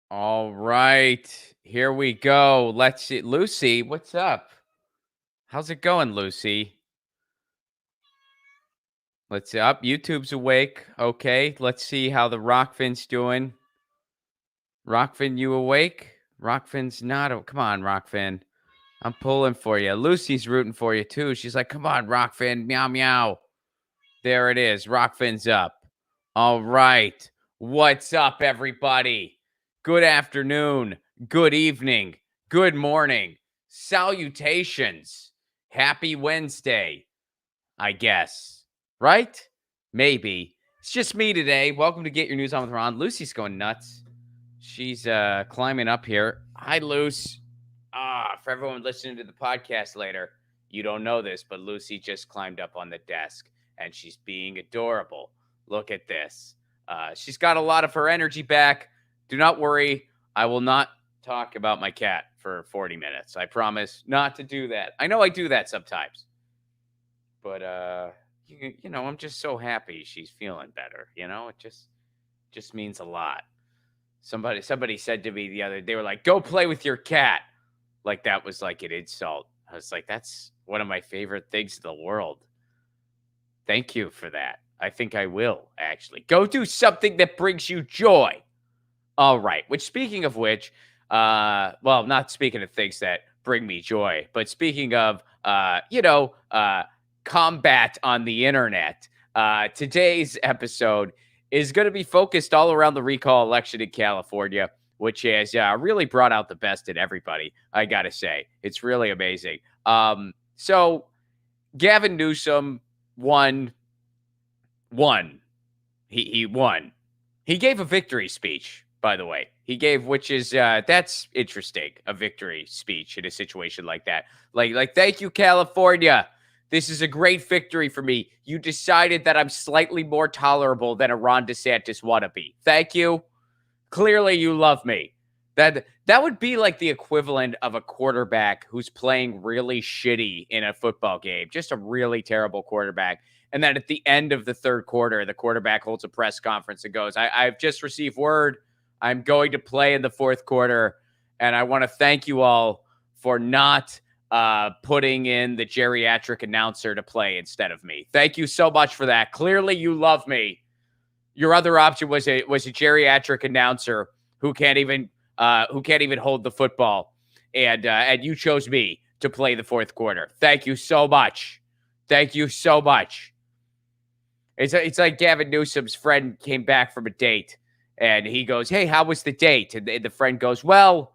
All right, here we go. Let's see. Lucy, what's up? How's it going, Lucy? Let's see. Up. YouTube's awake. Okay, let's see how the Rockfin's doing. Rockfin, you awake? Rockfin's not. Come on, Rockfin. I'm pulling for you. Lucy's rooting for you too. She's like, come on, Rockfin. Meow, meow. There it is. Rockfin's up. All right. What's up, everybody? Good afternoon. Good evening. Good morning. Salutations. Happy Wednesday, I guess. Right? Maybe. It's just me today. Welcome to Get Your News On with Ron. Lucy's going nuts. She's climbing up here. Hi, Luce. For everyone listening to the podcast later, you don't know this, but Lucy just climbed up on the desk and she's being adorable. Look at this. She's got a lot of her energy back. Do not worry. I will not talk about my cat for 40 minutes. I promise not to do that. I know I do that sometimes. But, I'm just so happy she's feeling better. It just means a lot. Somebody said to me the other day, they were like, go play with your cat. Like that was like an insult. I was like, that's one of my favorite things in the world. Thank you for that. I think I will actually go do something that brings you joy. All right. Speaking of which, not speaking of things that bring me joy, but speaking of, combat on the internet, today's episode is going to be focused all around the recall election in California, which has really brought out the best in everybody. I got to say, it's really amazing. So Gavin Newsom won. He won. He gave a victory speech, by the way. Which is that's interesting, a victory speech in a situation like that. Like, thank you, California. This is a great victory for me. You decided that I'm slightly more tolerable than a Ron DeSantis wannabe. Thank you. Clearly, you love me. That would be like the equivalent of a quarterback who's playing really shitty in a football game, just a really terrible quarterback. And then at the end of the third quarter, the quarterback holds a press conference and goes, I've just received word. I'm going to play in the fourth quarter. And I want to thank you all for not putting in the geriatric announcer to play instead of me. Thank you so much for that. Clearly, you love me. Your other option was a geriatric announcer who can't even hold the football, and you chose me to play the fourth quarter. Thank you so much. Thank you so much. It's like Gavin Newsom's friend came back from a date, and he goes, "Hey, how was the date?" And the friend goes, "Well,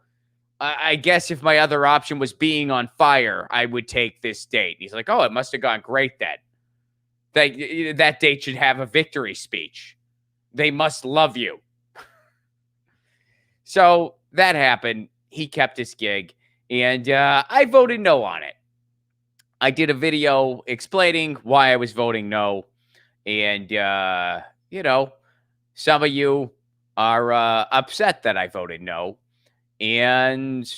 I guess if my other option was being on fire, I would take this date." And he's like, "Oh, it must have gone great then. That date should have a victory speech. They must love you." So that happened. He kept his gig, and I voted no on it. I did a video explaining why I was voting no. And, some of you are upset that I voted no. And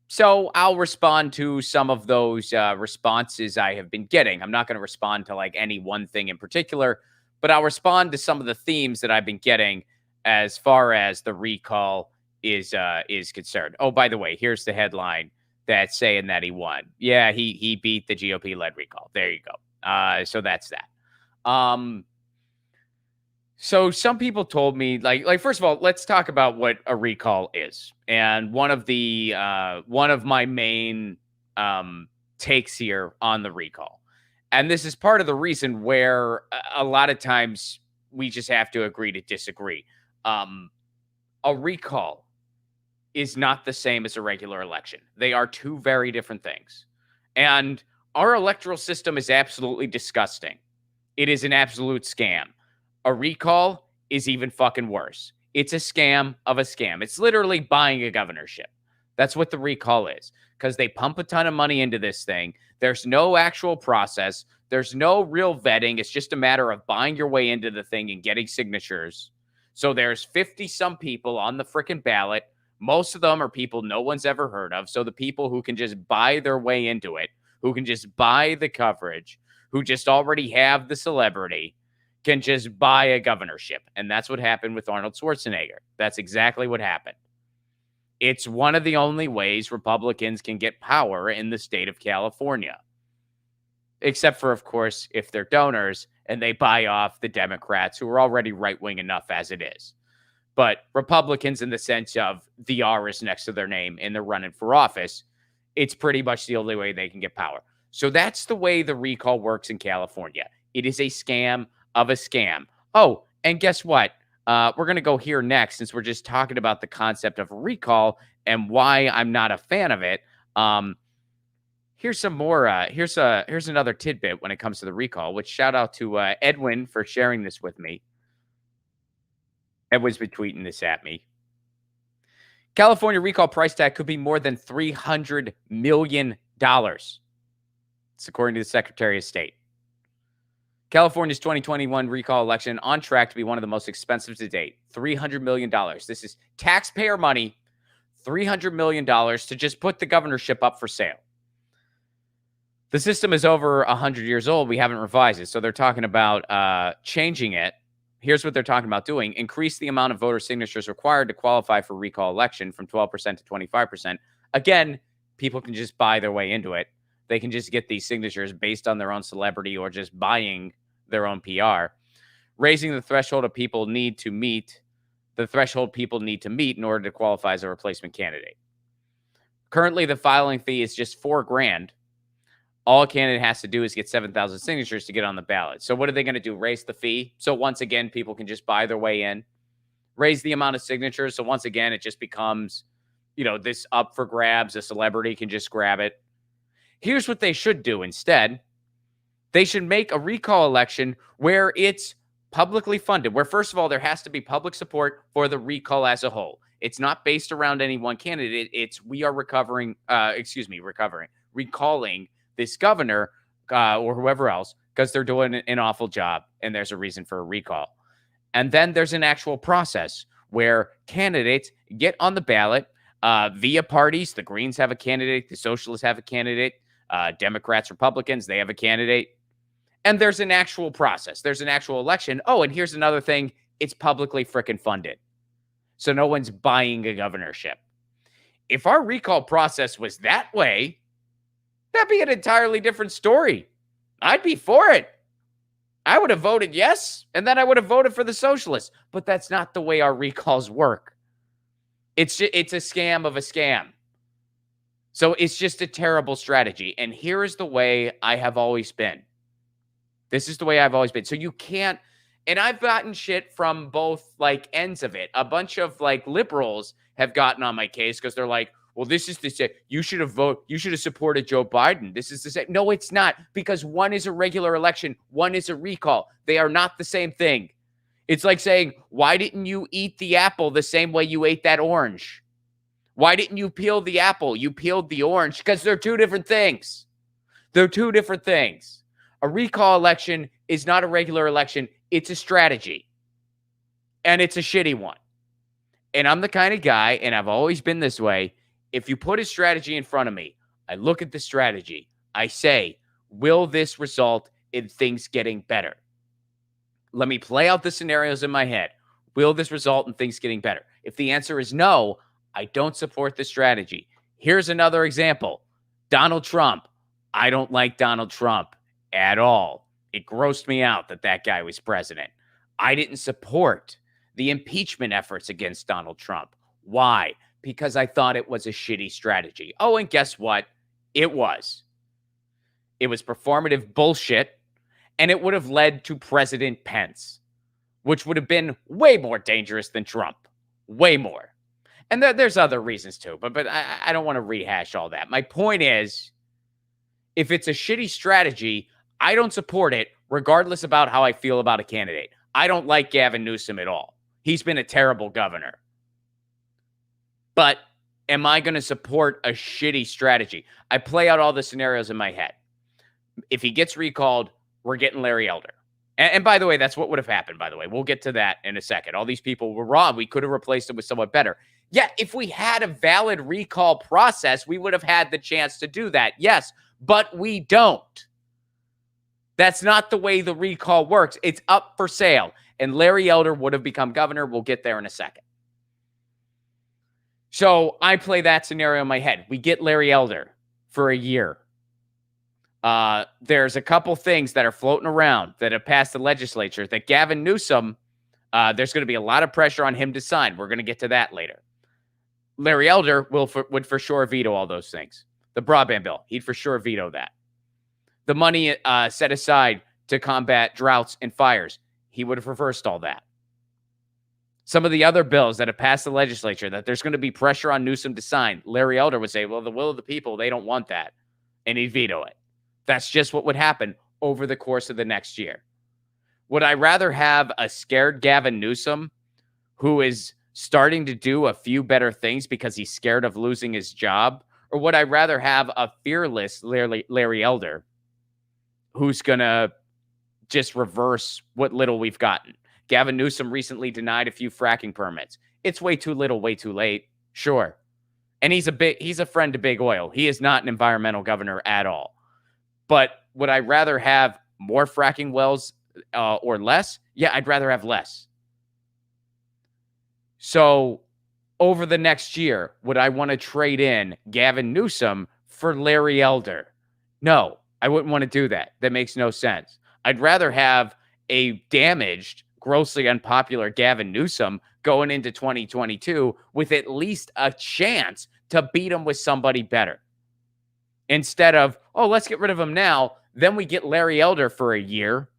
so I'll respond to some of those responses I have been getting. I'm not going to respond to like any one thing in particular, but I'll respond to some of the themes that I've been getting as far as the recall is concerned. Oh, by the way, here's the headline that's saying that he won. Yeah, he beat the GOP-led recall. There you go. So that's that. So some people told me, like first of all, let's talk about what a recall is. And one of my main takes here on the recall, and this is part of the reason where a lot of times we just have to agree to disagree. A recall is not the same as a regular election. They are two very different things. And our electoral system is absolutely disgusting. It is an absolute scam. A recall is even fucking worse. It's a scam of a scam. It's literally buying a governorship. That's what the recall is, because they pump a ton of money into this thing. There's no actual process. There's no real vetting. It's just a matter of buying your way into the thing and getting signatures. So there's 50 some people on the freaking ballot. Most of them are people no one's ever heard of. So the people who can just buy their way into it, who can just buy the coverage, who just already have the celebrity, can just buy a governorship. And that's what happened with Arnold Schwarzenegger. That's exactly what happened. It's one of the only ways Republicans can get power in the state of California. Except for, of course, if they're donors and they buy off the Democrats who are already right-wing enough as it is. But Republicans, in the sense of the R is next to their name and they're running for office, it's pretty much the only way they can get power. So that's the way the recall works in California. It is a scam of a scam. Oh, and guess what? We're going to go here next, since we're just talking about the concept of a recall and why I'm not a fan of it. Here's some more. Here's another tidbit when it comes to the recall, which shout out to Edwin for sharing this with me. Edwin's been tweeting this at me. California recall price tag could be more than $300 million. It's according to the Secretary of State. California's 2021 recall election on track to be one of the most expensive to date. $300 million. This is taxpayer money, $300 million to just put the governorship up for sale. The system is over 100 years old. We haven't revised it. So they're talking about changing it. Here's what they're talking about doing. Increase the amount of voter signatures required to qualify for recall election from 12% to 25%. Again, people can just buy their way into it. They can just get these signatures based on their own celebrity or just buying their own PR. Raising the threshold of people need to meet, in order to qualify as a replacement candidate. Currently, the filing fee is just $4,000. All a candidate has to do is get 7,000 signatures to get on the ballot. So what are they going to do? Raise the fee? So once again, people can just buy their way in. Raise the amount of signatures. So once again, it just becomes, this up for grabs. A celebrity can just grab it. Here's what they should do instead. They should make a recall election where it's publicly funded, where, first of all, there has to be public support for the recall as a whole. It's not based around any one candidate. It's we are recalling this governor or whoever else because they're doing an awful job and there's a reason for a recall. And then there's an actual process where candidates get on the ballot via parties. The Greens have a candidate. The Socialists have a candidate. Democrats, Republicans, they have a candidate. And there's an actual process. There's an actual election. Oh, and here's another thing. It's publicly frickin' funded. So no one's buying a governorship. If our recall process was that way, that'd be an entirely different story. I'd be for it. I would have voted yes, and then I would have voted for the Socialists. But that's not the way our recalls work. It's a scam of a scam. So it's just a terrible strategy. And here is the way I have always been. This is the way I've always been. So you can't, and I've gotten shit from both ends of it. A bunch of liberals have gotten on my case because they're like, well, this is the same. You should have supported Joe Biden. This is the same. No, it's not, because one is a regular election. One is a recall. They are not the same thing. It's like saying, why didn't you eat the apple the same way you ate that orange? Why didn't you peel the apple? You peeled the orange, because they're two different things. They're two different things. A recall election is not a regular election. It's a strategy. And it's a shitty one. And I'm the kind of guy, and I've always been this way, if you put a strategy in front of me, I look at the strategy. I say, will this result in things getting better? Let me play out the scenarios in my head. Will this result in things getting better? If the answer is no, I don't support the strategy. Here's another example. Donald Trump. I don't like Donald Trump at all. It grossed me out that guy was president. I didn't support the impeachment efforts against Donald Trump. Why? Because I thought it was a shitty strategy. Oh, and guess what? It was. It was performative bullshit, and it would have led to President Pence, which would have been way more dangerous than Trump. Way more. And there's other reasons too, but I don't want to rehash all that. My point is, if it's a shitty strategy, I don't support it, regardless about how I feel about a candidate. I don't like Gavin Newsom at all. He's been a terrible governor. But am I going to support a shitty strategy? I play out all the scenarios in my head. If he gets recalled, we're getting Larry Elder. And by the way, that's what would have happened, by the way. We'll get to that in a second. All these people were wrong. We could have replaced it with someone better. Yeah, if we had a valid recall process, we would have had the chance to do that. Yes, but we don't. That's not the way the recall works. It's up for sale. And Larry Elder would have become governor. We'll get there in a second. So I play that scenario in my head. We get Larry Elder for a year. There's a couple things that are floating around that have passed the legislature that Gavin Newsom, there's going to be a lot of pressure on him to sign. We're going to get to that later. Larry Elder would for sure veto all those things. The broadband bill, he'd for sure veto that. The money set aside to combat droughts and fires, he would have reversed all that. Some of the other bills that have passed the legislature that there's going to be pressure on Newsom to sign, Larry Elder would say, well, the will of the people, they don't want that. And he'd veto it. That's just what would happen over the course of the next year. Would I rather have a scared Gavin Newsom who is starting to do a few better things because he's scared of losing his job? Or would I rather have a fearless Larry Elder who's going to just reverse what little we've gotten? Gavin Newsom recently denied a few fracking permits. It's way too little, way too late. Sure. And he's a friend to big oil. He is not an environmental governor at all. But would I rather have more fracking wells or less? Yeah, I'd rather have less. So over the next year, would I want to trade in Gavin Newsom for Larry Elder? No, I wouldn't want to do that. That makes no sense. I'd rather have a damaged, grossly unpopular Gavin Newsom going into 2022 with at least a chance to beat him with somebody better. Instead of, oh, let's get rid of him now. Then we get Larry Elder for a year.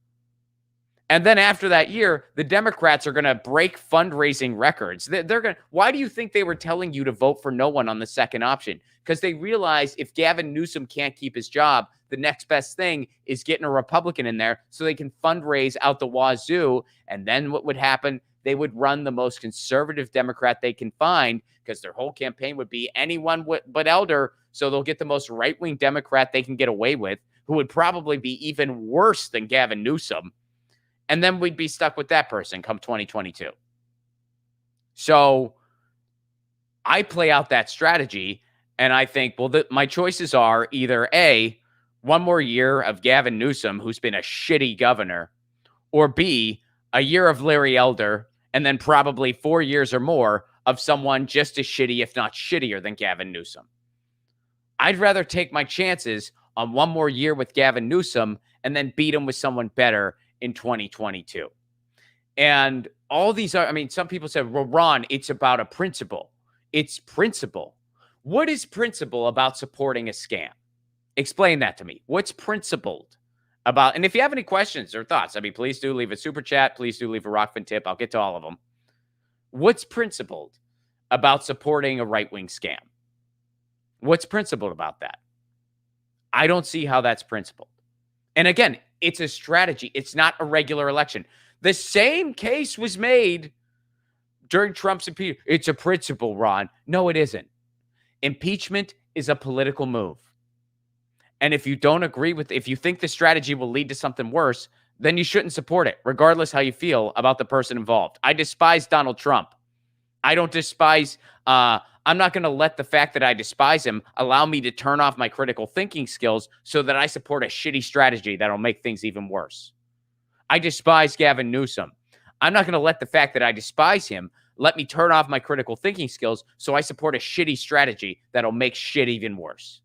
And then after that year, the Democrats are going to break fundraising records. They're going to, why do you think they were telling you to vote for no one on the second option? Because they realized if Gavin Newsom can't keep his job, the next best thing is getting a Republican in there so they can fundraise out the wazoo. And then what would happen? They would run the most conservative Democrat they can find because their whole campaign would be anyone but Elder. So they'll get the most right-wing Democrat they can get away with, who would probably be even worse than Gavin Newsom. And then we'd be stuck with that person come 2022. So I play out that strategy, and I think, well, my choices are either A, one more year of Gavin Newsom, who's been a shitty governor, or B, a year of Larry Elder, and then probably 4 years or more of someone just as shitty, if not shittier than Gavin Newsom. I'd rather take my chances on one more year with Gavin Newsom and then beat him with someone better in 2022. And all these are, I mean, some people said, well, Ron, it's about a principle. It's principle. What is principle about supporting a scam? Explain that to me. What's principled about, and if you have any questions or thoughts, I mean, please do leave a super chat. Please do leave a Rockfin tip. I'll get to all of them. What's principled about supporting a right-wing scam? What's principled about that? I don't see how that's principled. And again, it's a strategy. It's not a regular election. The same case was made during Trump's impeachment. It's a principle, Ron. No, it isn't. Impeachment is a political move. And if you don't agree with, if you think the strategy will lead to something worse, then you shouldn't support it, regardless how you feel about the person involved. I despise Donald Trump. I don't despise, I'm not going to let the fact that I despise him allow me to turn off my critical thinking skills so that I support a shitty strategy that'll make things even worse. I despise Gavin Newsom. I'm not going to let the fact that I despise him let me turn off my critical thinking skills so I support a shitty strategy that'll make shit even worse.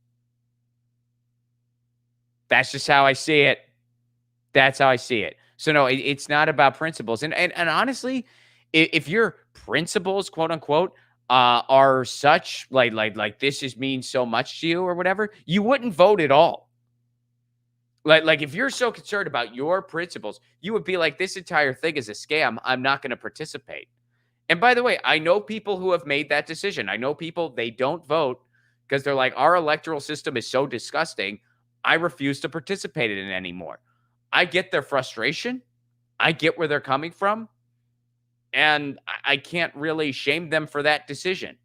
That's just how I see it. That's how I see it. So no, it's not about principles. And honestly, if your principles, quote unquote, are such like this just means so much to you or whatever, you wouldn't vote at all. Like if you're so concerned about your principles, you would be like, this entire thing is a scam. I'm not going to participate. And by the way, I know people who have made that decision. I know people, they don't vote because they're like, our electoral system is so disgusting. I refuse to participate in it anymore. I get their frustration. I get where they're coming from. And I can't really shame them for that decision.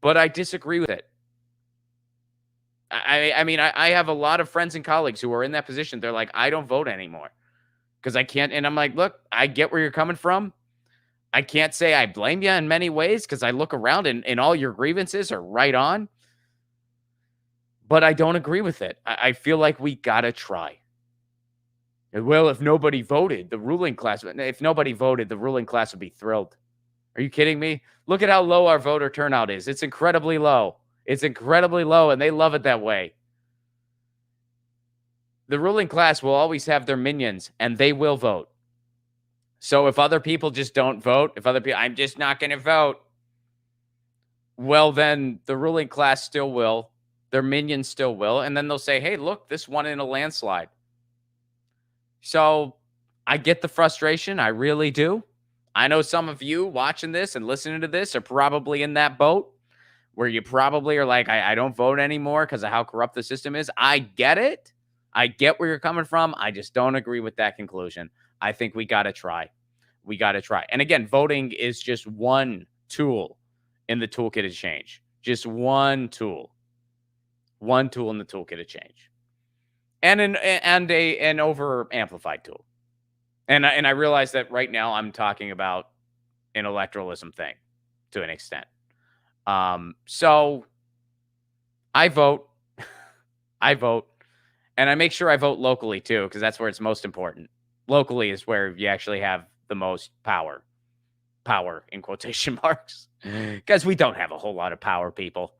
But I disagree with it. I mean, I have a lot of friends and colleagues who are in that position. They're like, I don't vote anymore because I can't. And I'm like, look, I get where you're coming from. I can't say I blame you in many ways because I look around and all your grievances are right on. But I don't agree with it. I feel like we got to try. Well, if nobody voted, the ruling class would be thrilled. Are you kidding me? Look at how low our voter turnout is. It's incredibly low. It's incredibly low, and they love it that way. The ruling class will always have their minions, and they will vote. So if other people just don't vote, if other people, I'm just not going to vote, well, then the ruling class still will. Their minions still will. And then they'll say, hey, look, this won in a landslide. So I get the frustration. I really do. I know some of you watching this and listening to this are probably in that boat where you probably are like, I don't vote anymore because of how corrupt the system is. I get it. I get where you're coming from. I just don't agree with that conclusion. I think we got to try. We got to try. And again, voting is just one tool in the toolkit of change. Just one tool. One tool in the toolkit of change. And an over amplified tool. And I realize that right now I'm talking about an electoralism thing to an extent. So I vote. I vote. And I make sure I vote locally too, because that's where it's most important. Locally is where you actually have the most power. Power in quotation marks. Because we don't have a whole lot of power, people.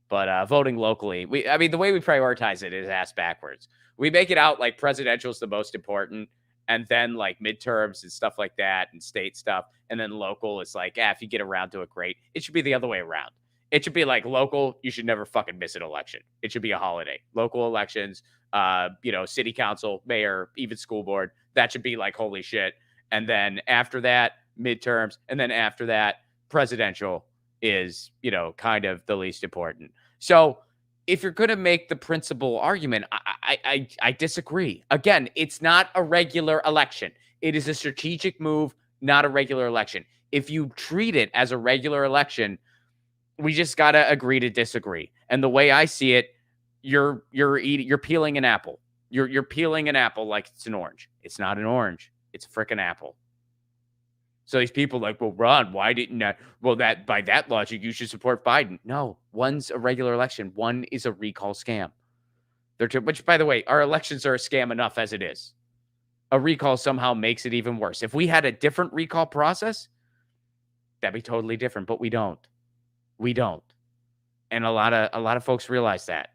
But voting locally, the way we prioritize it is ass backwards. We make it out like presidential is the most important, and then like midterms and stuff like that, and state stuff, and then local is like, if you get around to it, great. It should be the other way around. It should be like local, you should never fucking miss an election. It should be a holiday. Local elections, city council, mayor, even school board, that should be like holy shit. And then after that, midterms, and then after that, presidential is, kind of the least important. So if you're going to make the principal argument, I disagree. Again, it's not a regular election. It is a strategic move, not a regular election. If you treat it as a regular election, we just got to agree to disagree. And the way I see it, you're peeling an apple. You're peeling an apple like it's an orange. It's not an orange. It's a frickin' apple. So these people like, well, Ron, why didn't I? Well, that by that logic, you should support Biden. No, one's a regular election. One is a recall scam. Which, by the way, our elections are a scam enough as it is. A recall somehow makes it even worse. If we had a different recall process, that'd be totally different. But we don't. We don't. And a lot of folks realize that.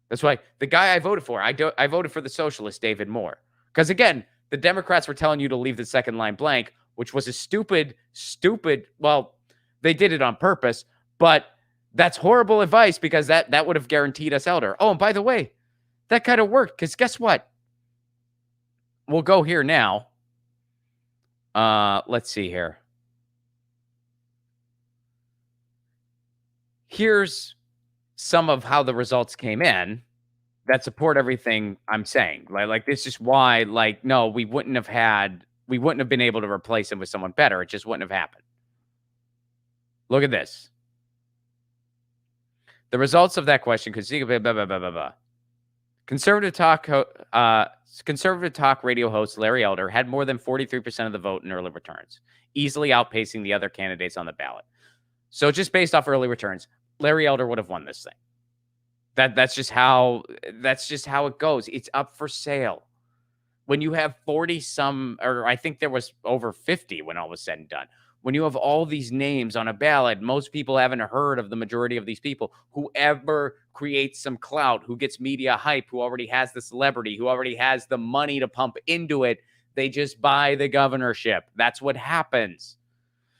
That's why the guy I voted for, I voted for the socialist David Moore. Because again, the Democrats were telling you to leave the second line blank, which was a stupid, well, they did it on purpose, but that's horrible advice because that would have guaranteed us elder. Oh, and by the way, that kind of worked because guess what? We'll go here now. Let's see here. Here's some of how the results came in that support everything I'm saying. Like this is why, no, we wouldn't have been able to replace him with someone better. It just wouldn't have happened. Look at this. The results of that question, Conservative talk radio host Larry Elder had more than 43% of the vote in early returns, easily outpacing the other candidates on the ballot. So just based off early returns, Larry Elder would have won this thing. That's just how it goes. It's up for sale. When you have 40 some, or I think there was over 50 when all was said and done. When you have all these names on a ballot, most people haven't heard of the majority of these people. Whoever creates some clout, who gets media hype, who already has the celebrity, who already has the money to pump into it, they just buy the governorship. That's what happens.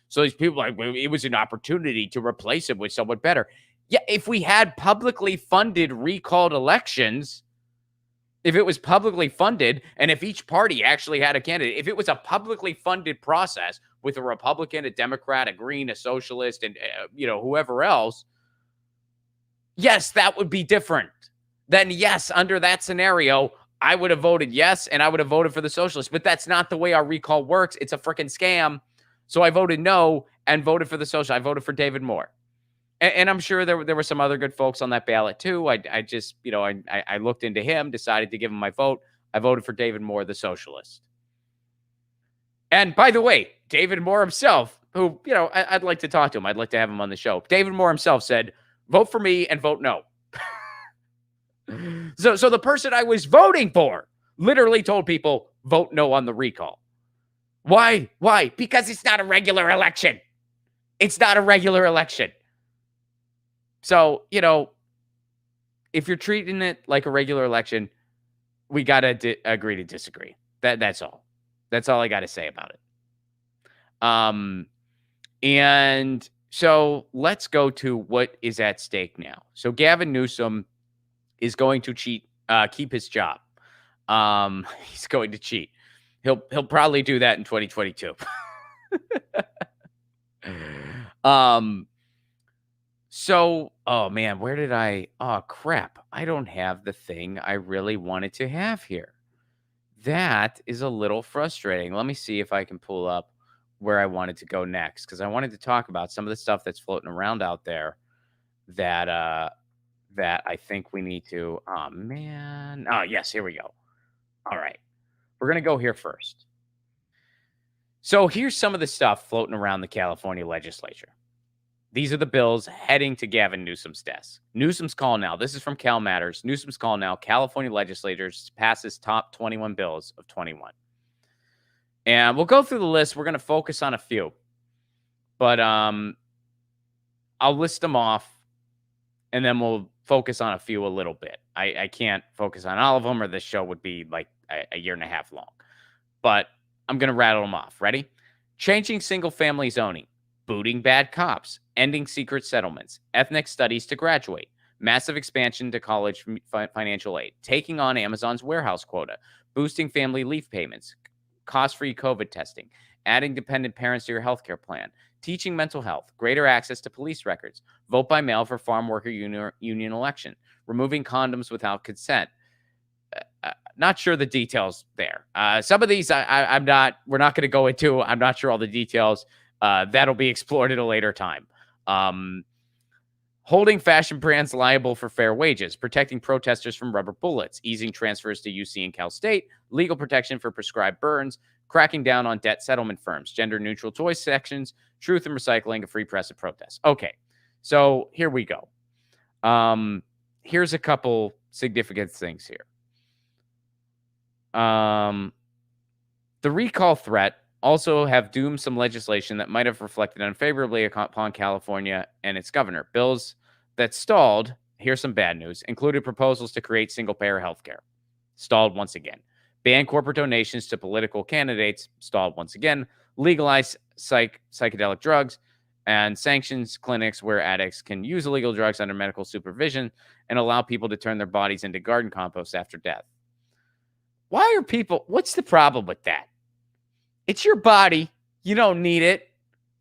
So these people are like, well, it was an opportunity to replace it with someone better. Yeah, if we had publicly funded recalled elections, if it was publicly funded, and if each party actually had a candidate, if it was a publicly funded process with a Republican, a Democrat, a Green, a Socialist, and whoever else, yes, that would be different. Then yes, under that scenario, I would have voted yes, and I would have voted for the Socialists. But that's not the way our recall works. It's a freaking scam. So I voted no and voted for the Socialists. I voted for David Moore. And I'm sure there were some other good folks on that ballot too. I just, I looked into him, decided to give him my vote. I voted for David Moore, the socialist. And by the way, David Moore himself, who, I'd like to talk to him. I'd like to have him on the show. David Moore himself said, vote for me and vote no. So the person I was voting for literally told people, vote no on the recall. Why? Because it's not a regular election. It's not a regular election. So, if you're treating it like a regular election, we got to agree to disagree. That's all. That's all I got to say about it. And so let's go to what is at stake now. So Gavin Newsom is going to keep his job. He's going to cheat. He'll probably do that in 2022. So, oh man, oh crap. I don't have the thing I really wanted to have here. That is a little frustrating. Let me see if I can pull up where I wanted to go next, because I wanted to talk about some of the stuff that's floating around out there that I think we need to. Oh man. Oh yes, here we go. All right. We're going to go here first. So here's some of the stuff floating around the California legislature. These are the bills heading to Gavin Newsom's desk. Newsom's call now. This is from Cal Matters. Newsom's call now. California legislators passes top 21 bills of 21. And we'll go through the list. We're going to focus on a few. But I'll list them off, and then we'll focus on a few a little bit. I can't focus on all of them, or this show would be like a year and a half long. But I'm going to rattle them off. Ready? Changing single-family zoning. Booting bad cops. Ending secret settlements. Ethnic studies to graduate. Massive expansion to college financial aid. Taking on Amazon's warehouse quota. Boosting family leave payments. Cost-free COVID testing. Adding dependent parents to your healthcare plan. Teaching mental health. Greater access to police records. Vote by mail for farm worker union election. Removing condoms without consent. Not sure the details there. Some of these we're not going to go into. I'm not sure all the details. That'll be explored at a later time. Holding fashion brands liable for fair wages, protecting protesters from rubber bullets, easing transfers to UC and Cal State, legal protection for prescribed burns, cracking down on debt settlement firms, gender-neutral toy sections, truth and recycling, a free press of protests. Okay, so here we go. Here's a couple significant things here. The recall threat also have doomed some legislation that might have reflected unfavorably upon California and its governor. Bills that stalled, here's some bad news, included proposals to create single-payer healthcare. Stalled once again. Ban corporate donations to political candidates. Stalled once again. Legalize psychedelic drugs and sanctions clinics where addicts can use illegal drugs under medical supervision and allow people to turn their bodies into garden compost after death. What's the problem with that? It's your body. You don't need it.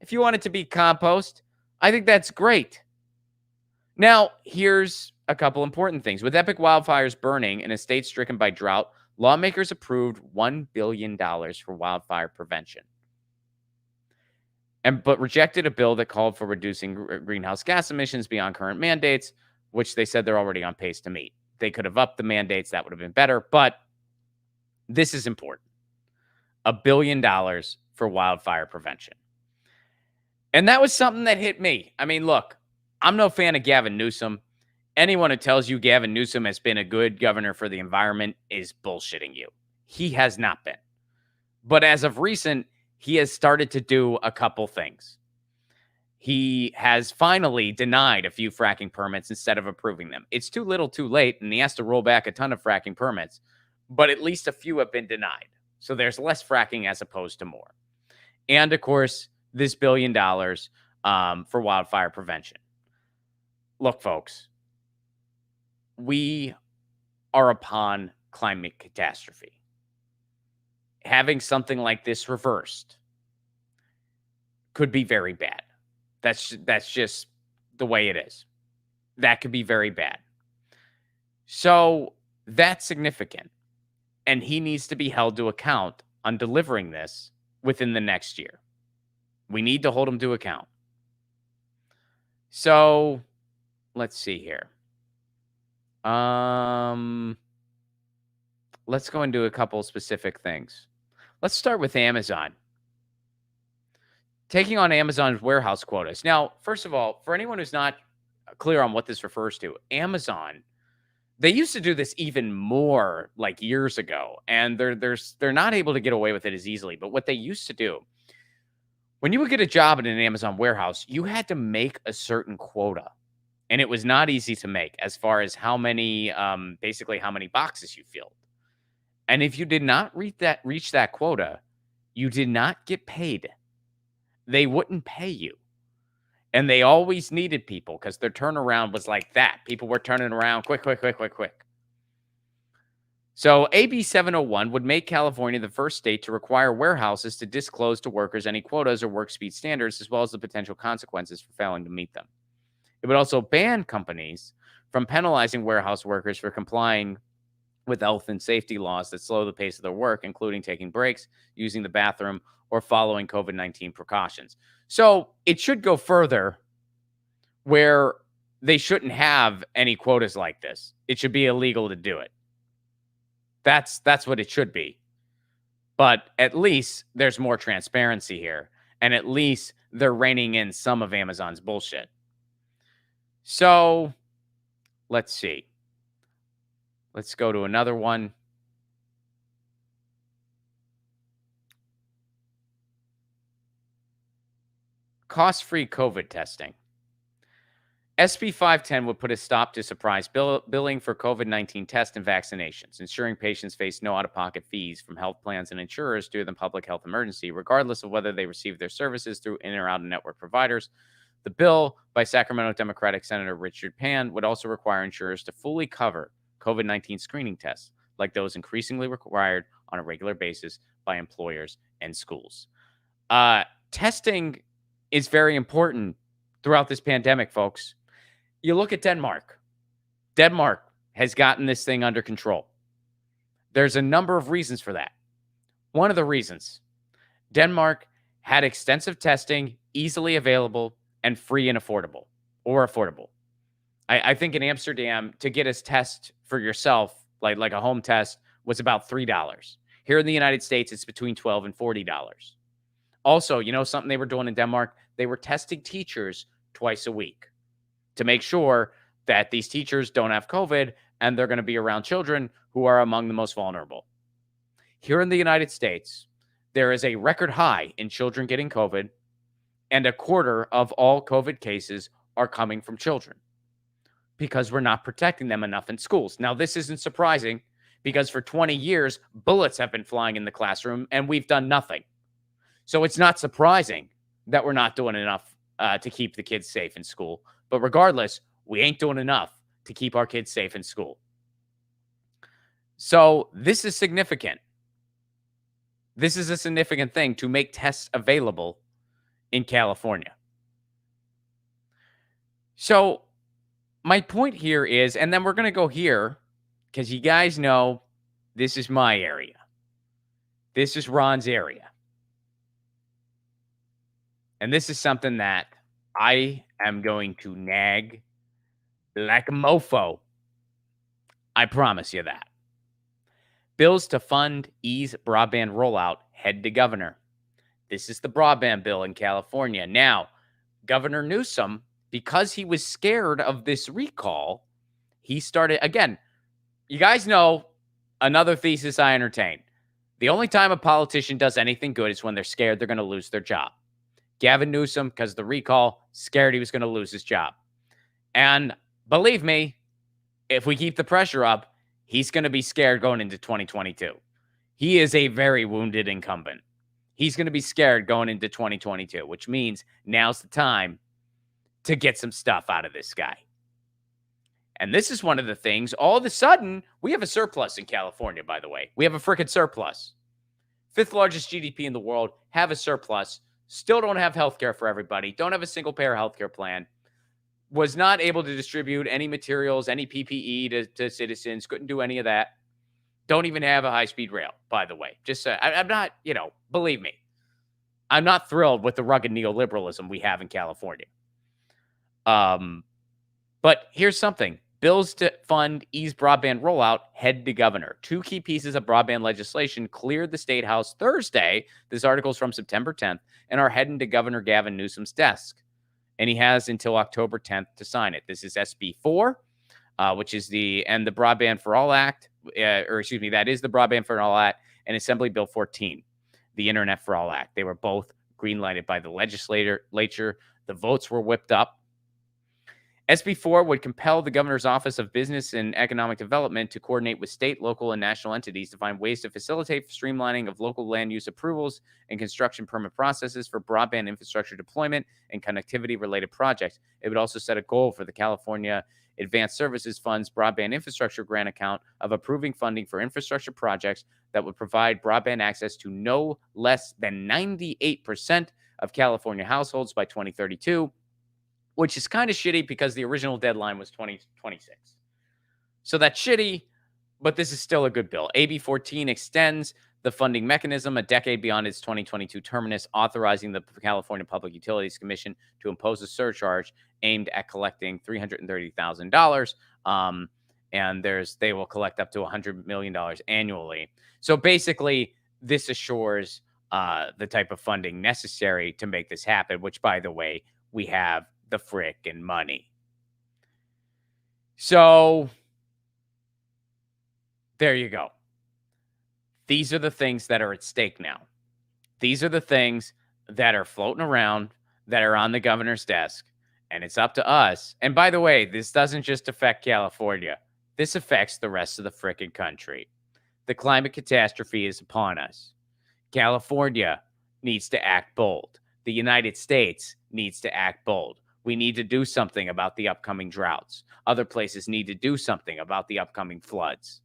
If you want it to be compost, I think that's great. Now, here's a couple important things. With epic wildfires burning in a state stricken by drought, lawmakers approved $1 billion for wildfire prevention, but rejected a bill that called for reducing greenhouse gas emissions beyond current mandates, which they said they're already on pace to meet. They could have upped the mandates. That would have been better, but this is important. $1 billion for wildfire prevention. And that was something that hit me. I mean, look, I'm no fan of Gavin Newsom. Anyone who tells you Gavin Newsom has been a good governor for the environment is bullshitting you. He has not been. But as of recent, he has started to do a couple things. He has finally denied a few fracking permits instead of approving them. It's too little too late, and he has to roll back a ton of fracking permits, but at least a few have been denied. So there's less fracking as opposed to more. And of course, this $1 billion for wildfire prevention. Look, folks, we are upon climate catastrophe. Having something like this reversed could be very bad. That's just the way it is. That could be very bad. So that's significant. And he needs to be held to account on delivering this within the next year. We need to hold him to account. So let's see here. Let's go into a couple specific things. Let's start with Amazon. Taking on Amazon's warehouse quotas. Now, first of all, for anyone who's not clear on what this refers to, Amazon, they used to do this even more like years ago, and they're not able to get away with it as easily. But what they used to do When you would get a job in an Amazon warehouse, you had to make a certain quota. And it was not easy to make as far as how many, basically how many boxes you filled. And if you did not reach that quota, you did not get paid. They wouldn't pay you. And they always needed people because their turnaround was like that. People were turning around quick, quick, quick, quick, quick. So AB 701 would make California the first state to require warehouses to disclose to workers any quotas or work speed standards, as well as the potential consequences for failing to meet them. It would also ban companies from penalizing warehouse workers for complying with health and safety laws that slow the pace of their work, including taking breaks, using the bathroom, or following COVID-19 precautions. So it should go further where they shouldn't have any quotas like this. It should be illegal to do it. That's what it should be. But at least there's more transparency here. And at least they're reining in some of Amazon's bullshit. So let's see. Let's go to another one. Cost-free COVID testing. SB 510 would put a stop to surprise billing for COVID-19 tests and vaccinations, ensuring patients face no out-of-pocket fees from health plans and insurers due to the public health emergency, regardless of whether they receive their services through in or out-of-network providers. The bill by Sacramento Democratic Senator Richard Pan would also require insurers to fully cover COVID-19 screening tests, like those increasingly required on a regular basis by employers and schools. Testing is very important throughout this pandemic, folks. You look at Denmark. Denmark has gotten this thing under control. There's a number of reasons for that. One of the reasons, Denmark had extensive testing, easily available, and free and affordable. I think in Amsterdam, to get a test for yourself, like a home test, was about $3. Here in the United States, it's between $12 and $40. Also, you know something they were doing in Denmark? They were testing teachers twice a week to make sure that these teachers don't have COVID and they're going to be around children who are among the most vulnerable. Here in the United States, there is a record high in children getting COVID, and a quarter of all COVID cases are coming from children because we're not protecting them enough in schools. Now, this isn't surprising because for 20 years, bullets have been flying in the classroom and we've done nothing. So it's not surprising that we're not doing enough to keep the kids safe in school. But regardless, we ain't doing enough to keep our kids safe in school. So this is significant. This is a significant thing to make tests available in California. So my point here is, and then we're going to go here because you guys know this is my area. This is Ron's area. And this is something that I am going to nag like a mofo. I promise you that. Bills to fund ease broadband rollout head to governor. This is the broadband bill in California. Now, Governor Newsom, because he was scared of this recall, he started, again, you guys know another thesis I entertain. The only time a politician does anything good is when they're scared they're going to lose their job. Gavin Newsom, because of the recall, scared he was going to lose his job. And believe me, if we keep the pressure up, he's going to be scared going into 2022. He is a very wounded incumbent. He's going to be scared going into 2022, which means now's the time to get some stuff out of this guy. And this is one of the things, all of a sudden, we have a surplus in California, by the way. We have a freaking surplus. 5th largest GDP in the world, have a surplus. Still don't have healthcare for everybody. Don't have a single-payer healthcare plan. Was not able to distribute any materials, any PPE to citizens. Couldn't do any of that. Don't even have a high-speed rail, by the way. Just I'm not, believe me, I'm not thrilled with the rugged neoliberalism we have in California. But here's something. Bills to fund ease broadband rollout head to governor. 2 key pieces of broadband legislation cleared the State House Thursday. This article is from September 10th and are heading to Governor Gavin Newsom's desk. And he has until October 10th to sign it. This is SB 4, which is the Broadband for All Act, that is the Broadband for All Act, and Assembly Bill 14, the Internet for All Act. They were both greenlighted by the legislature. The votes were whipped up. SB4 would compel the governor's Office of Business and Economic Development to coordinate with state, local, and national entities to find ways to facilitate streamlining of local land use approvals and construction permit processes for broadband infrastructure deployment and connectivity-related projects. It would also set a goal for the California Advanced Services Fund's broadband infrastructure grant account of approving funding for infrastructure projects that would provide broadband access to no less than 98% of California households by 2032. Which is kind of shitty because the original deadline was 2026. So that's shitty, but this is still a good bill. AB 14 extends the funding mechanism a decade beyond its 2022 terminus, authorizing the California Public Utilities Commission to impose a surcharge aimed at collecting $330,000. And they will collect up to $100 million annually. So basically, this assures the type of funding necessary to make this happen, which, by the way, we have the frickin' money. So there you go. These are the things that are at stake now. These are the things that are floating around, that are on the governor's desk, and it's up to us. And by the way, this doesn't just affect California. This affects the rest of the frickin' country. The climate catastrophe is upon us. California needs to act bold. The United States needs to act bold. We need to do something about the upcoming droughts. Other places need to do something about the upcoming floods.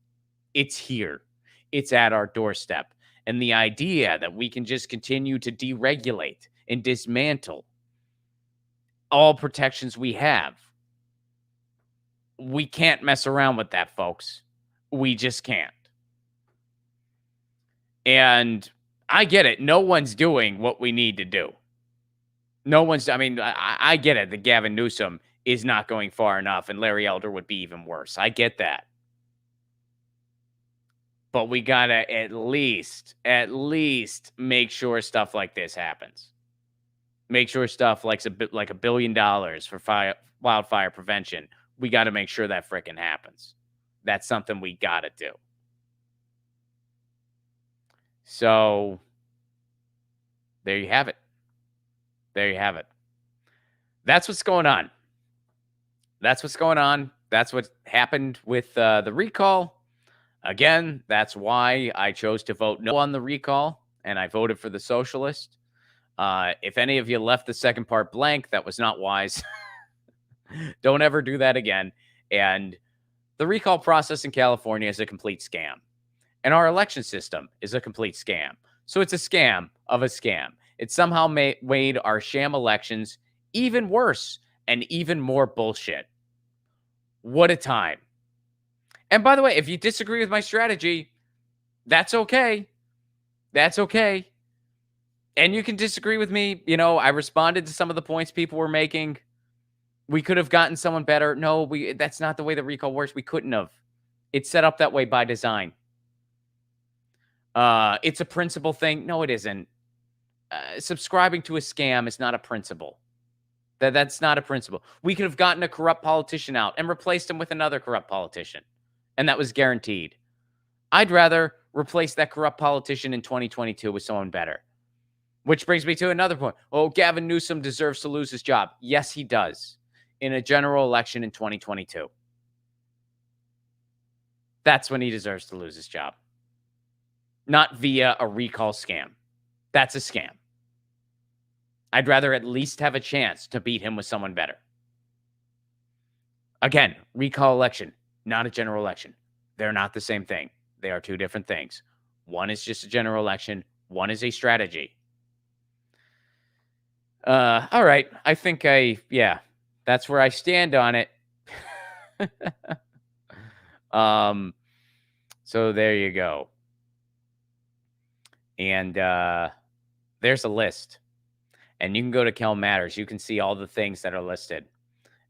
It's here. It's at our doorstep. And the idea that we can just continue to deregulate and dismantle all protections we have, we can't mess around with that, folks. We just can't. And I get it. No one's doing what we need to do. I get it that Gavin Newsom is not going far enough and Larry Elder would be even worse. I get that. But we got to at least make sure stuff like this happens. Make sure stuff like $1 billion for wildfire prevention. We got to make sure that frickin' happens. That's something we got to do. So there you have it. There you have it. That's what's going on. That's what's going on. That's what happened with the recall. Again, that's why I chose to vote no on the recall, and I voted for the socialist. If any of you left the second part blank, that was not wise. Don't ever do that again. And the recall process in California is a complete scam. And our election system is a complete scam. So it's a scam of a scam. It somehow made our sham elections even worse and even more bullshit. What a time. And by the way, if you disagree with my strategy, that's okay. That's okay. And you can disagree with me. You know, I responded to some of the points people were making. We could have gotten someone better. No, that's not the way the recall works. We couldn't have. It's set up that way by design. It's a principle thing. No, it isn't. Subscribing to a scam is not a principle. That's not a principle. We could have gotten a corrupt politician out and replaced him with another corrupt politician. And that was guaranteed. I'd rather replace that corrupt politician in 2022 with someone better. Which brings me to another point. Oh, Gavin Newsom deserves to lose his job. Yes, he does. In a general election in 2022. That's when he deserves to lose his job. Not via a recall scam. That's a scam. I'd rather at least have a chance to beat him with someone better. Again, recall election, not a general election. They're not the same thing. They are two different things. One is just a general election. One is a strategy. All right. I think that's where I stand on it. So there you go. And there's a list. And you can go to Kel Matters. You can see all the things that are listed.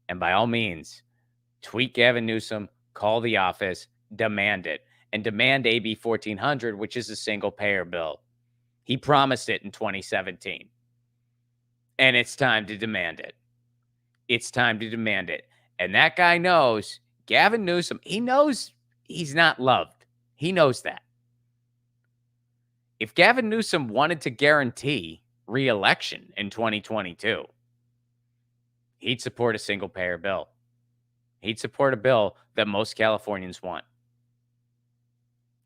And by all means, tweet Gavin Newsom, call the office, demand it. And demand AB 1400, which is a single payer bill. He promised it in 2017. And it's time to demand it. It's time to demand it. And that guy knows, Gavin Newsom, he knows he's not loved. He knows that. If Gavin Newsom wanted to guarantee re-election in 2022, he'd support a single-payer bill. He'd support a bill that most Californians want.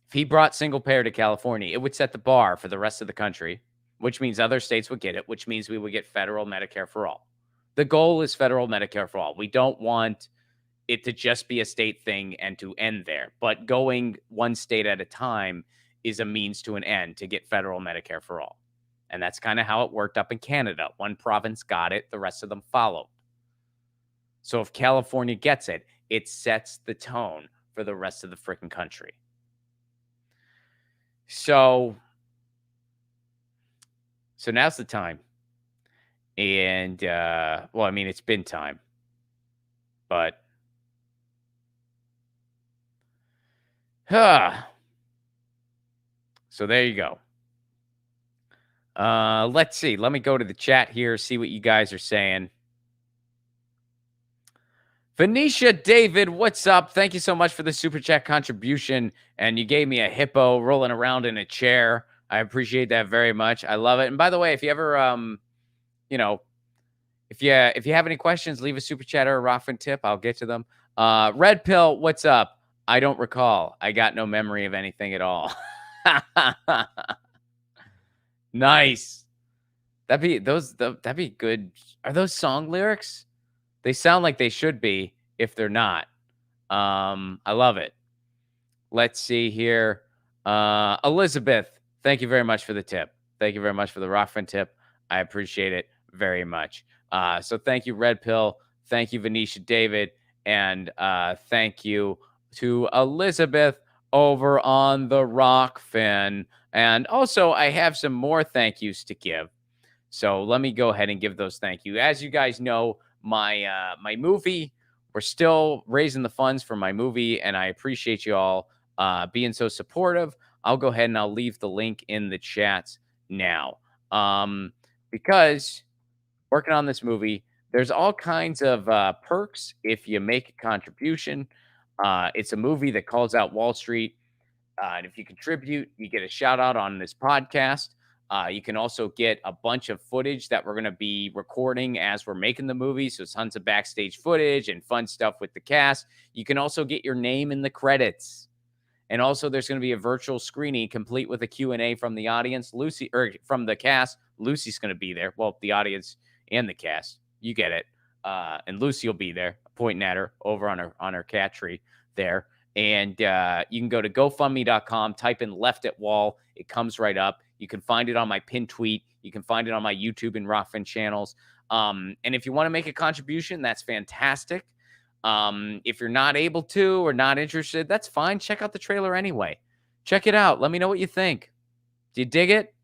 If he brought single-payer to California, it would set the bar for the rest of the country, which means other states would get it, which means we would get federal Medicare for all. The goal is federal Medicare for all. We don't want it to just be a state thing and to end there, but going one state at a time is a means to an end to get federal Medicare for all. And that's kind of how it worked up in Canada. One province got it, the rest of them followed. So if California gets it, it sets the tone for the rest of the freaking country. So now's the time. And, well, I mean, it's been time. But, so there you go. Let's see. Let me go to the chat here, see what you guys are saying. Venetia David, what's up? Thank you so much for the super chat contribution. And you gave me a hippo rolling around in a chair. I appreciate that very much. I love it. And by the way, if you ever, if you have any questions, leave a super chat or a Rockfin tip. I'll get to them. Red Pill, what's up? I don't recall. I got no memory of anything at all. Nice. That'd be good. Are those song lyrics? They sound like they should be if they're not. I love it. Let's see here. Elizabeth, thank you very much for the tip. Thank you very much for the Rockfin tip. I appreciate it very much. So thank you, Red Pill. Thank you, Venetia David. And thank you to Elizabeth over on the Rockfin. And also, I have some more thank yous to give. So let me go ahead and give those thank you. As you guys know, my movie, we're still raising the funds for my movie, and I appreciate you all being so supportive. I'll go ahead and I'll leave the link in the chat now. Because working on this movie, there's all kinds of perks if you make a contribution. It's a movie that calls out Wall Street. And if you contribute, you get a shout out on this podcast. You can also get a bunch of footage that we're going to be recording as we're making the movie. So tons of backstage footage and fun stuff with the cast. You can also get your name in the credits. And also there's going to be a virtual screening complete with a Q&A from the audience. Lucy, or from the cast. Lucy's going to be there. Well, the audience and the cast. You get it. And Lucy will be there, pointing at her over on her cat tree there. And you can go to GoFundMe.com, type in Left at Wall. It comes right up. You can find it on my pinned tweet. You can find it on my YouTube and Rockfin channels. And if you want to make a contribution, that's fantastic. If you're not able to or not interested, that's fine. Check out the trailer anyway. Check it out. Let me know what you think. Did you dig it?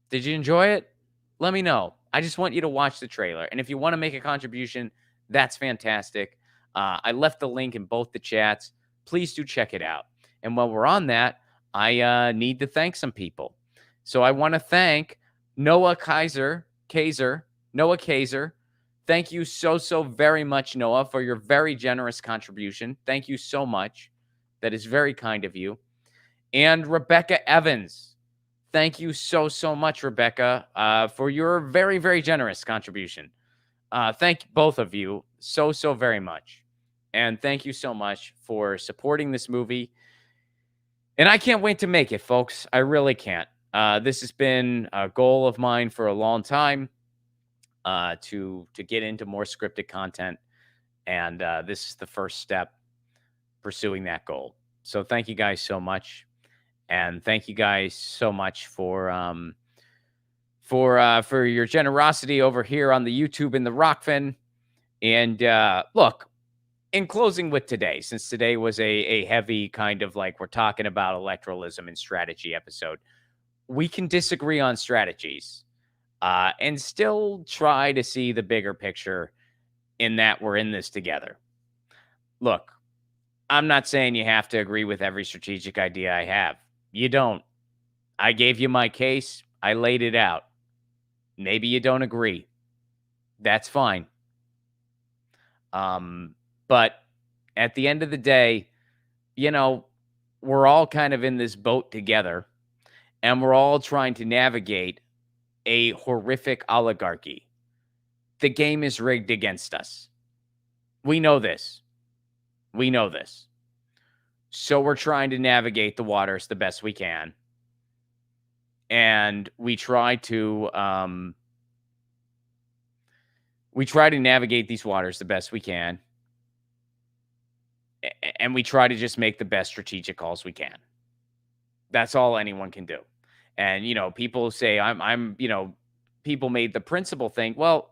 Did you enjoy it? Let me know. I just want you to watch the trailer. And if you want to make a contribution, that's fantastic. I left the link in both the chats. Please do check it out. And while we're on that, I need to thank some people. So I want to thank Noah Kaiser. Thank you so very much, Noah, for your very generous contribution. Thank you so much. That is very kind of you. And Rebecca Evans. Thank you so much, Rebecca, for your very generous contribution. Thank both of you so very much. And thank you so much for supporting this movie. And I can't wait to make it, folks. I really can't. This has been a goal of mine for a long time to get into more scripted content. And this is the first step pursuing that goal. So thank you guys so much. And thank you guys so much for your generosity over here on the YouTube and the Rockfin. And look, in closing with today, since today was a heavy kind of like we're talking about electoralism and strategy episode, we can disagree on strategies and still try to see the bigger picture in that we're in this together. Look, I'm not saying you have to agree with every strategic idea I have. You don't. I gave you my case. I laid it out. Maybe you don't agree. That's fine. But at the end of the day, we're all kind of in this boat together, and we're all trying to navigate a horrific oligarchy. The game is rigged against us. We know this. We know this. So we're trying to navigate the waters the best we can. And we try to navigate these waters the best we can. And we try to just make the best strategic calls we can. That's all anyone can do. And, people say people made the principle thing. Well,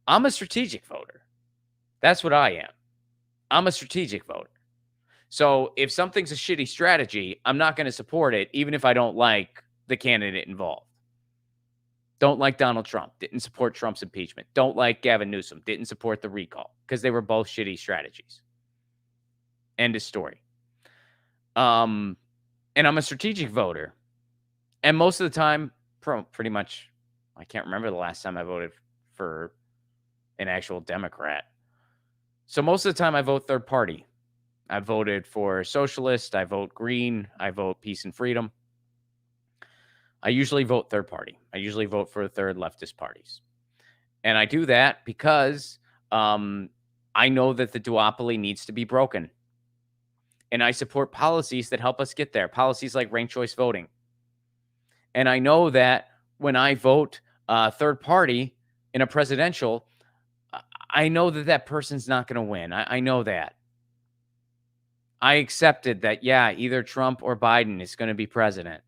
I'm a strategic voter. That's what I am. I'm a strategic voter. So if something's a shitty strategy, I'm not going to support it, even if I don't like the candidate involved. Don't like Donald Trump. Didn't support Trump's impeachment. Don't like Gavin Newsom. Didn't support the recall because they were both shitty strategies. End of story. And I'm a strategic voter. And most of the time, pretty much, I can't remember the last time I voted for an actual Democrat. So most of the time I vote third party. I voted for socialist. I vote green. I vote peace and freedom. I usually vote third party. I usually vote for third leftist parties. And I do that because I know that the duopoly needs to be broken. And I support policies that help us get there. Policies like ranked choice voting. And I know that when I vote third party in a presidential, I know that that person's not going to win. I know that. I accepted that, yeah, either Trump or Biden is going to be president.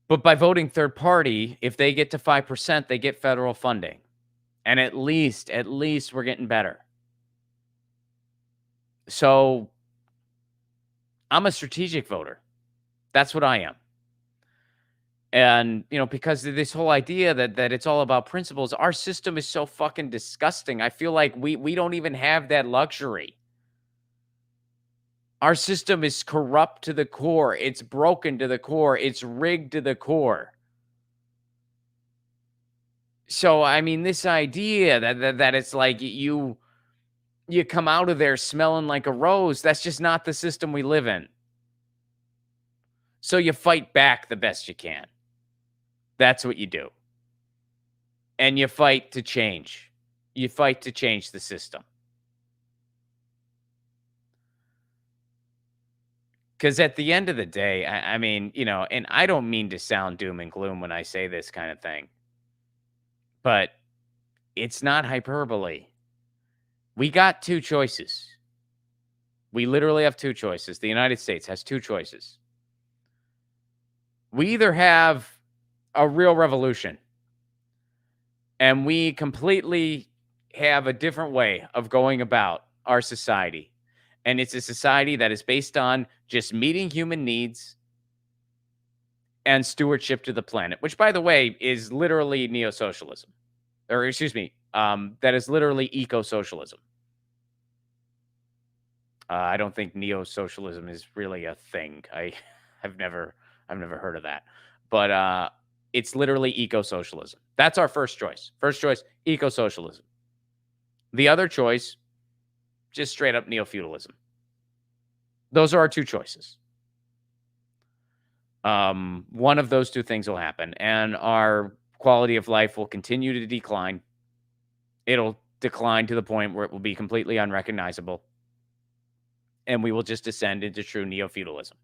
But by voting third party, if they get to 5%, they get federal funding. And at least we're getting better. So I'm a strategic voter. That's what I am. And, because of this whole idea that it's all about principles, our system is so fucking disgusting. I feel like we don't even have that luxury. Our system is corrupt to the core. It's broken to the core. It's rigged to the core. So, I mean, this idea that it's like you come out of there smelling like a rose, that's just not the system we live in. So you fight back the best you can. That's what you do. And you fight to change. You fight to change the system. Because at the end of the day, I mean, and I don't mean to sound doom and gloom when I say this kind of thing, but it's not hyperbole. We got two choices. We literally have two choices. The United States has two choices. We either have a real revolution and we completely have a different way of going about our society. And it's a society that is based on just meeting human needs and stewardship to the planet, which, by the way, is literally neo-socialism. Or, excuse me, that is literally eco-socialism. I don't think neo-socialism is really a thing. I've never heard of that. But it's literally eco-socialism. That's our first choice. First choice, eco-socialism. The other choice, just straight up neo-feudalism. Those are our two choices. One of those two things will happen, and our quality of life will continue to decline. It'll decline to the point where it will be completely unrecognizable, and we will just descend into true neo-feudalism.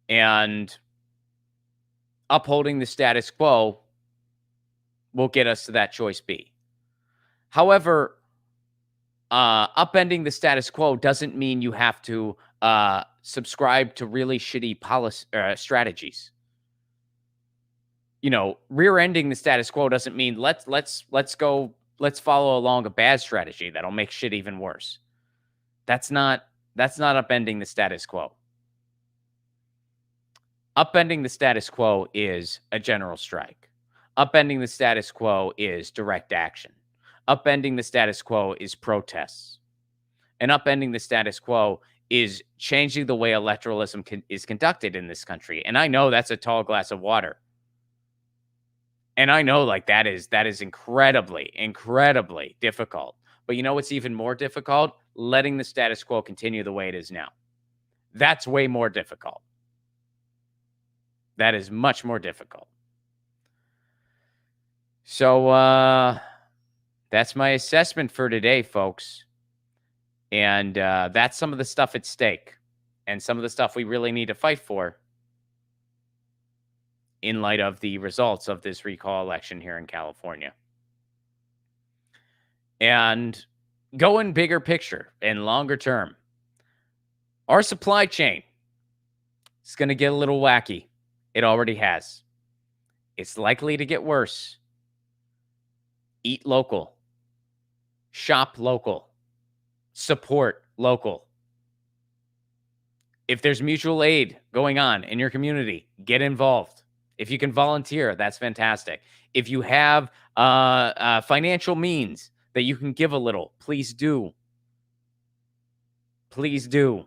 And upholding the status quo will get us to that choice B. However, upending the status quo doesn't mean you have to subscribe to really shitty policy strategies. Rear-ending the status quo doesn't mean let's follow along a bad strategy that'll make shit even worse. That's not upending the status quo. Upending the status quo is a general strike. Upending the status quo is direct action. Upending the status quo is protests. And upending the status quo is changing the way electoralism is conducted in this country. And I know that's a tall glass of water. And I know that is incredibly, incredibly difficult. But you know what's even more difficult? Letting the status quo continue the way it is now. That's way more difficult. That is much more difficult. So that's my assessment for today, folks. And that's some of the stuff at stake and some of the stuff we really need to fight for in light of the results of this recall election here in California. And going bigger picture and longer term, our supply chain is going to get a little wacky. It already has. It's likely to get worse. Eat local. Shop local. Support local. If there's mutual aid going on in your community, get involved. If you can volunteer, that's fantastic. If you have financial means that you can give a little, please do. Please do.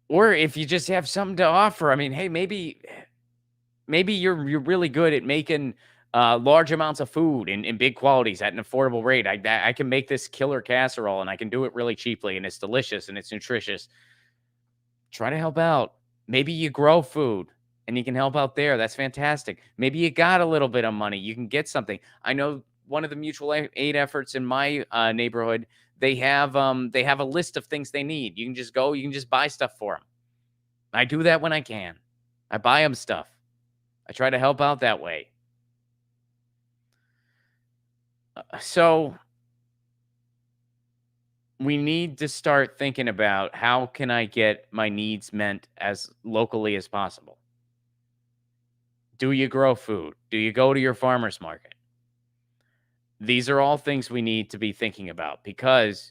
Or if you just have something to offer, I mean, hey, maybe you're really good at making large amounts of food in big qualities at an affordable rate. I can make this killer casserole and I can do it really cheaply and it's delicious and it's nutritious. Try to help out. Maybe you grow food and you can help out there. That's fantastic. Maybe you got a little bit of money. You can get something. I know one of the mutual aid efforts in my neighborhood, they have a list of things they need. You can just go, you can just buy stuff for them. I do that when I can. I buy them stuff. I try to help out that way. So we need to start thinking about how can I get my needs met as locally as possible? Do you grow food? Do you go to your farmer's market? These are all things we need to be thinking about because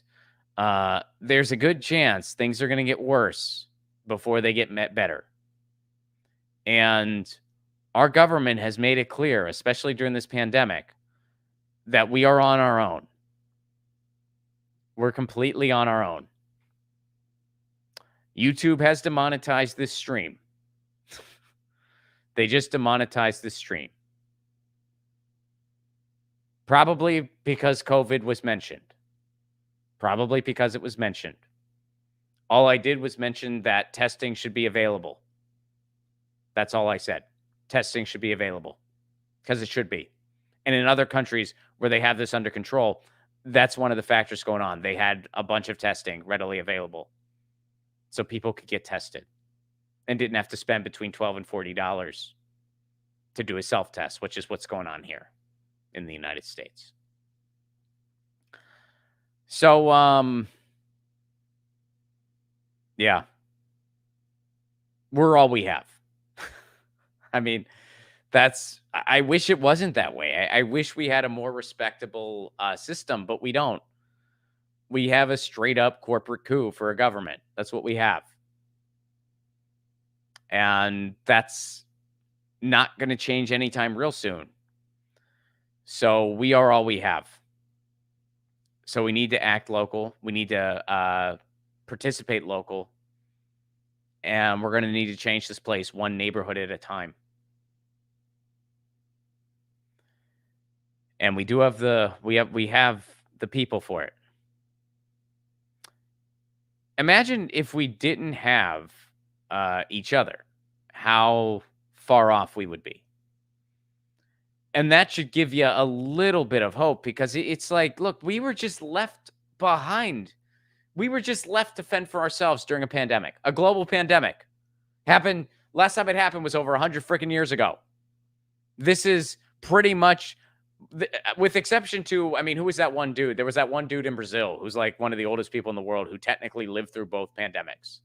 there's a good chance things are going to get worse before they get met better. And our government has made it clear, especially during this pandemic, that we are on our own. We're completely on our own. YouTube has demonetized this stream. They just demonetized this stream. Probably because COVID was mentioned. Probably because it was mentioned. All I did was mention that testing should be available. That's all I said. Testing should be available because it should be. And in other countries where they have this under control, that's one of the factors going on. They had a bunch of testing readily available so people could get tested and didn't have to spend between $12 and $40 to do a self-test, which is what's going on here in the United States. So, yeah, we're all we have. I mean, I wish it wasn't that way. I wish we had a more respectable system, but we don't. We have a straight up corporate coup for a government. That's what we have. And that's not going to change anytime real soon. So we are all we have. So we need to act local. We need to participate local. And we're going to need to change this place one neighborhood at a time. And we do have we have the people for it. Imagine if we didn't have each other, how far off we would be. And that should give you a little bit of hope because it's like, look, we were just left behind. We were just left to fend for ourselves during a pandemic, a global pandemic. Happened, last time it happened was over 100 freaking years ago. This is pretty much, with exception to, I mean, who was that one dude? There was that one dude in Brazil who's like one of the oldest people in the world who technically lived through both pandemics.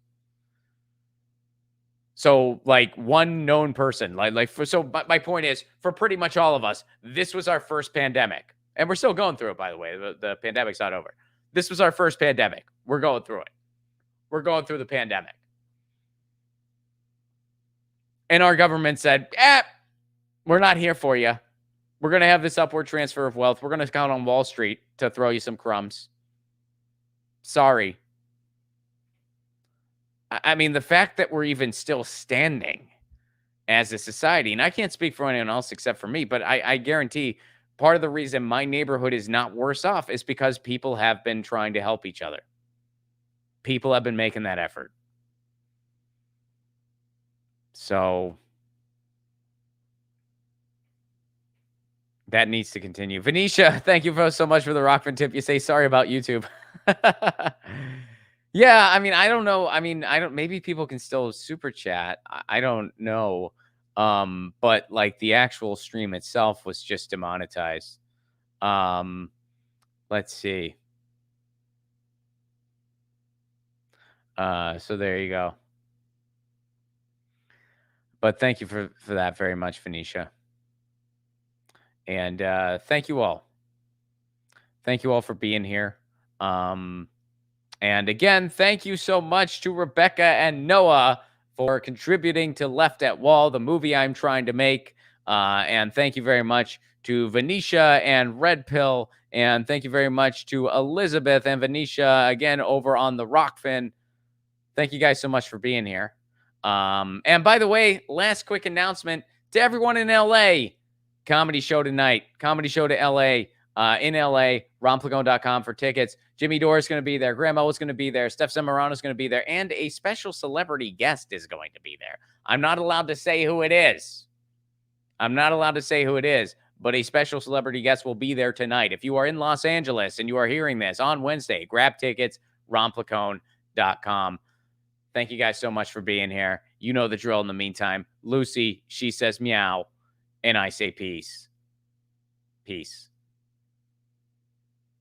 So, like, one known person, my point is, for pretty much all of us, this was our first pandemic. And we're still going through it, by the way. The pandemic's not over. This was our first pandemic. We're going through it. We're going through the pandemic. And our government said, we're not here for you. We're going to have this upward transfer of wealth. We're going to count on Wall Street to throw you some crumbs. Sorry. I mean, the fact that we're even still standing as a society, and I can't speak for anyone else except for me, but I guarantee part of the reason my neighborhood is not worse off is because people have been trying to help each other. People have been making that effort. So that needs to continue. Venetia, thank you so much for the Rockfin tip. You say sorry about YouTube. Yeah, I mean, I don't know. I mean, I don't. Maybe people can still super chat. I don't know. But like the actual stream itself was just demonetized. Um, let's see. So there you go. But thank you for that very much, Venetia. And thank you all. Thank you all for being here. Um, And again, thank you so much to Rebecca and Noah for contributing to Left at Wall, the movie I'm trying to make. And thank you very much to Venetia and Red Pill. And thank you very much to Elizabeth and Venetia again over on the Rockfin. Thank you guys so much for being here. And by the way, last quick announcement to everyone in LA. Comedy show tonight. Comedy show to LA. In LA, romplagone.com for tickets. Jimmy Dore is going to be there. Grandma is going to be there. Steph Zamorano is going to be there. And a special celebrity guest is going to be there. I'm not allowed to say who it is. But a special celebrity guest will be there tonight. If you are in Los Angeles and you are hearing this on Wednesday, grab tickets, romplagone.com. Thank you guys so much for being here. You know the drill in the meantime. Lucy, she says meow, and I say peace. Peace.